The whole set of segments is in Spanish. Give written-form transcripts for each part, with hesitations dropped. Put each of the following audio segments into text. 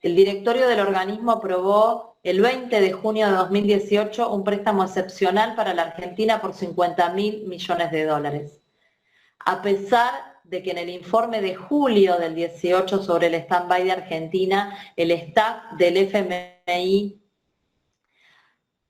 El directorio del organismo aprobó el 20 de junio de 2018 un préstamo excepcional para la Argentina por 50.000 millones de dólares. A pesar de que en el informe de julio del 18 sobre el stand-by de Argentina, el staff del FMI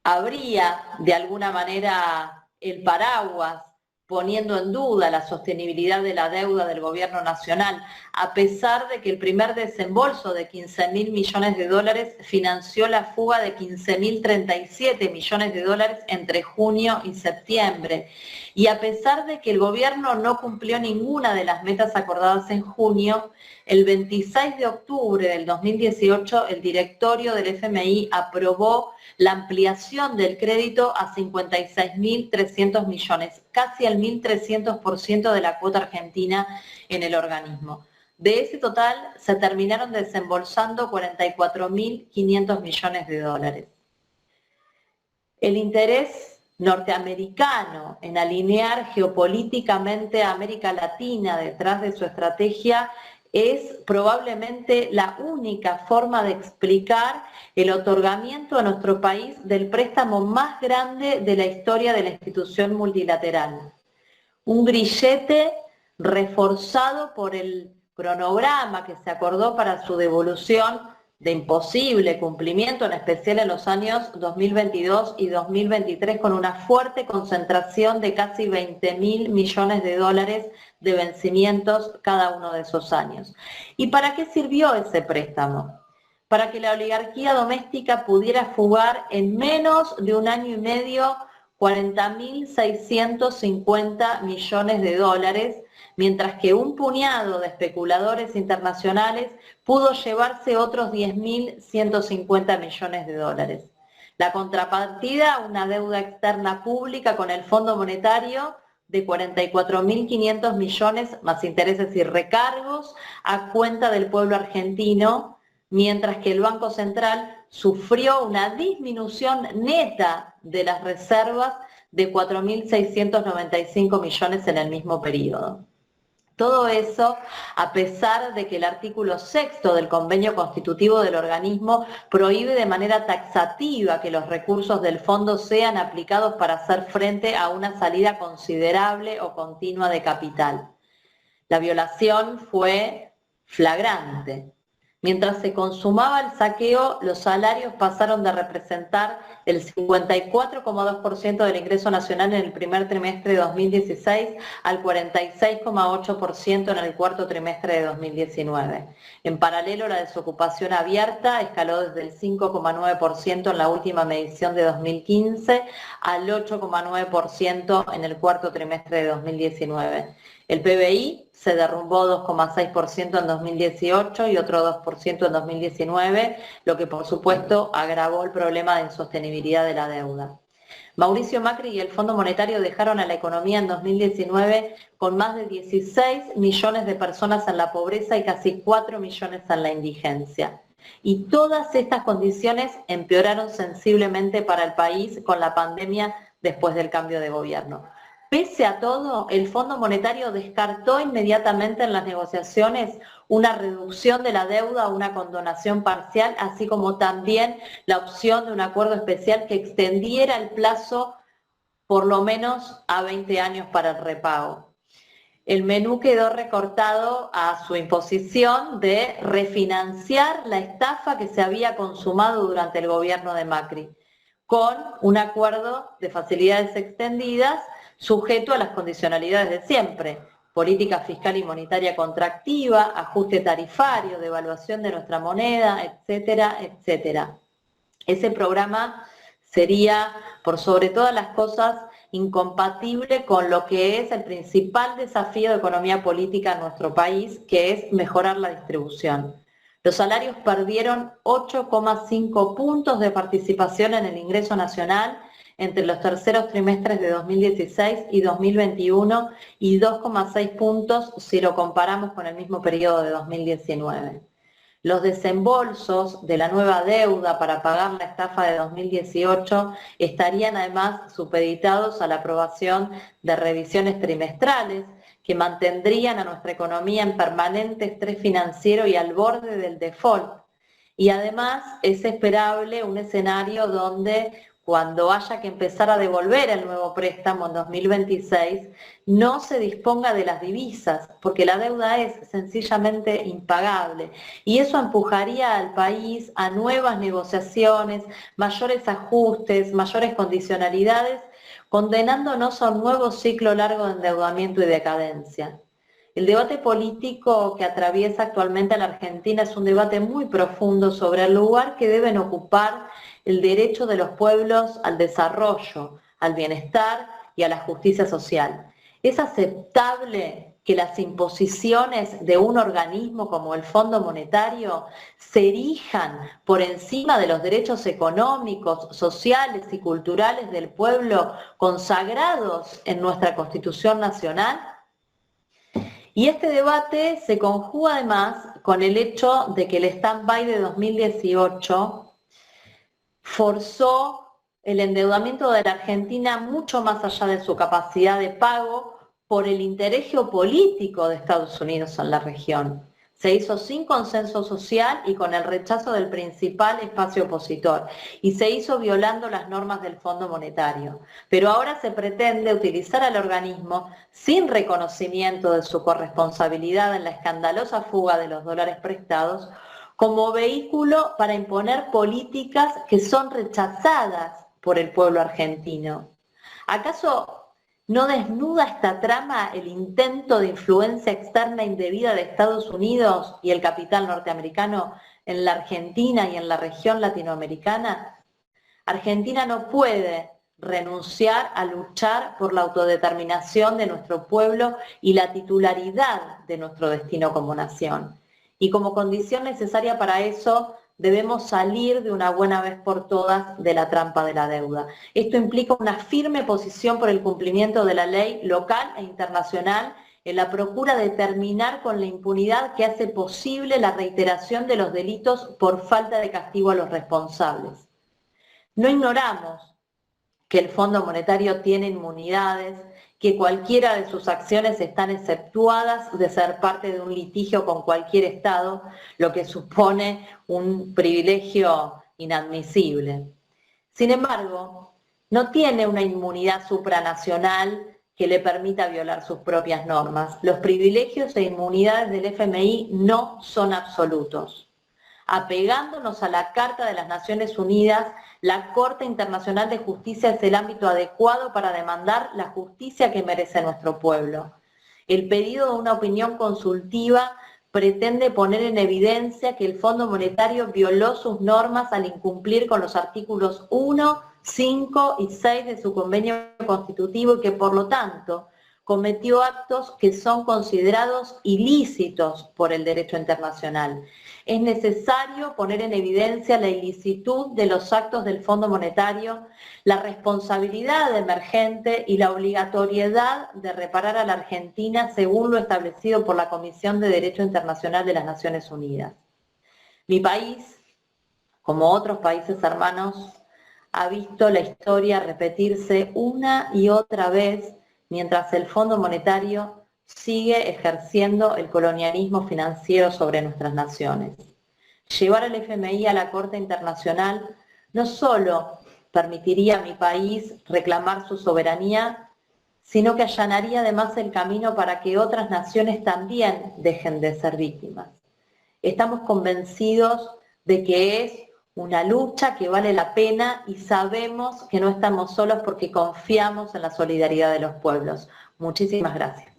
abría de alguna manera el paraguas, poniendo en duda la sostenibilidad de la deuda del gobierno nacional, a pesar de que el primer desembolso de 15.000 millones de dólares financió la fuga de 15.037 millones de dólares entre junio y septiembre, y a pesar de que el gobierno no cumplió ninguna de las metas acordadas en junio, el 26 de octubre del 2018 el directorio del FMI aprobó la ampliación del crédito a 56.300 millones, casi al 1.300% de la cuota argentina en el organismo. De ese total se terminaron desembolsando 44.500 millones de dólares. El interés norteamericano en alinear geopolíticamente a América Latina detrás de su estrategia es probablemente la única forma de explicar el otorgamiento a nuestro país del préstamo más grande de la historia de la institución multilateral. Un grillete reforzado por el cronograma que se acordó para su devolución de imposible cumplimiento, en especial en los años 2022 y 2023, con una fuerte concentración de casi 20.000 millones de dólares de vencimientos cada uno de esos años. ¿Y para qué sirvió ese préstamo? Para que la oligarquía doméstica pudiera fugar en menos de un año y medio 40.650 millones de dólares, mientras que un puñado de especuladores internacionales pudo llevarse otros 10.150 millones de dólares. La contrapartida, una deuda externa pública con el Fondo Monetario de 44.500 millones más intereses y recargos a cuenta del pueblo argentino, mientras que el Banco Central sufrió una disminución neta de las reservas de 4.695 millones en el mismo periodo. Todo eso a pesar de que el artículo 6 del convenio constitutivo del organismo prohíbe de manera taxativa que los recursos del fondo sean aplicados para hacer frente a una salida considerable o continua de capital. La violación fue flagrante. Mientras se consumaba el saqueo, los salarios pasaron de representar el 54,2% del ingreso nacional en el primer trimestre de 2016 al 46,8% en el cuarto trimestre de 2019. En paralelo, la desocupación abierta escaló desde el 5,9% en la última medición de 2015 al 8,9% en el cuarto trimestre de 2019. El PBI se derrumbó 2,6% en 2018 y otro 2% en 2019, lo que por supuesto agravó el problema de insostenibilidad de la deuda. Mauricio Macri y el Fondo Monetario dejaron a la economía en 2019 con más de 16 millones de personas en la pobreza y casi 4 millones en la indigencia. Y todas estas condiciones empeoraron sensiblemente para el país con la pandemia después del cambio de gobierno. Pese a todo, el Fondo Monetario descartó inmediatamente en las negociaciones una reducción de la deuda o una condonación parcial, así como también la opción de un acuerdo especial que extendiera el plazo por lo menos a 20 años para el repago. El menú quedó recortado a su imposición de refinanciar la estafa que se había consumado durante el gobierno de Macri, con un acuerdo de facilidades extendidas sujeto a las condicionalidades de siempre: política fiscal y monetaria contractiva, ajuste tarifario, devaluación de nuestra moneda, etcétera, etcétera. Ese programa sería, por sobre todas las cosas, incompatible con lo que es el principal desafío de economía política en nuestro país, que es mejorar la distribución. Los salarios perdieron 8,5 puntos de participación en el ingreso nacional entre los terceros trimestres de 2016 y 2021 y 2,6 puntos si lo comparamos con el mismo periodo de 2019. Los desembolsos de la nueva deuda para pagar la estafa de 2018 estarían además supeditados a la aprobación de revisiones trimestrales que mantendrían a nuestra economía en permanente estrés financiero y al borde del default. Y además es esperable un escenario donde cuando haya que empezar a devolver el nuevo préstamo en 2026, no se disponga de las divisas, porque la deuda es sencillamente impagable. Y eso empujaría al país a nuevas negociaciones, mayores ajustes, mayores condicionalidades, condenándonos a un nuevo ciclo largo de endeudamiento y decadencia. El debate político que atraviesa actualmente a la Argentina es un debate muy profundo sobre el lugar que deben ocupar el derecho de los pueblos al desarrollo, al bienestar y a la justicia social. ¿Es aceptable que las imposiciones de un organismo como el Fondo Monetario se erijan por encima de los derechos económicos, sociales y culturales del pueblo consagrados en nuestra Constitución Nacional? Y este debate se conjuga además con el hecho de que el stand-by de 2018 forzó el endeudamiento de la Argentina mucho más allá de su capacidad de pago por el interés geopolítico de Estados Unidos en la región. Se hizo sin consenso social y con el rechazo del principal espacio opositor, y se hizo violando las normas del Fondo Monetario. Pero ahora se pretende utilizar al organismo sin reconocimiento de su corresponsabilidad en la escandalosa fuga de los dólares prestados como vehículo para imponer políticas que son rechazadas por el pueblo argentino. ¿Acaso no desnuda esta trama el intento de influencia externa indebida de Estados Unidos y el capital norteamericano en la Argentina y en la región latinoamericana? Argentina no puede renunciar a luchar por la autodeterminación de nuestro pueblo y la titularidad de nuestro destino como nación. Y como condición necesaria para eso, debemos salir de una buena vez por todas de la trampa de la deuda. Esto implica una firme posición por el cumplimiento de la ley local e internacional en la procura de terminar con la impunidad que hace posible la reiteración de los delitos por falta de castigo a los responsables. No ignoramos que el Fondo Monetario tiene inmunidades, que cualquiera de sus acciones están exceptuadas de ser parte de un litigio con cualquier Estado, lo que supone un privilegio inadmisible. Sin embargo, no tiene una inmunidad supranacional que le permita violar sus propias normas. Los privilegios e inmunidades del FMI no son absolutos. Apegándonos a la Carta de las Naciones Unidas, la Corte Internacional de Justicia es el ámbito adecuado para demandar la justicia que merece nuestro pueblo. El pedido de una opinión consultiva pretende poner en evidencia que el Fondo Monetario violó sus normas al incumplir con los artículos 1, 5 y 6 de su convenio constitutivo y que por lo tanto cometió actos que son considerados ilícitos por el derecho internacional. Es necesario poner en evidencia la ilicitud de los actos del Fondo Monetario, la responsabilidad emergente y la obligatoriedad de reparar a la Argentina según lo establecido por la Comisión de Derecho Internacional de las Naciones Unidas. Mi país, como otros países hermanos, ha visto la historia repetirse una y otra vez mientras el Fondo Monetario sigue ejerciendo el colonialismo financiero sobre nuestras naciones. Llevar al FMI a la Corte Internacional no solo permitiría a mi país reclamar su soberanía, sino que allanaría además el camino para que otras naciones también dejen de ser víctimas. Estamos convencidos de que es una lucha que vale la pena y sabemos que no estamos solos porque confiamos en la solidaridad de los pueblos. Muchísimas gracias.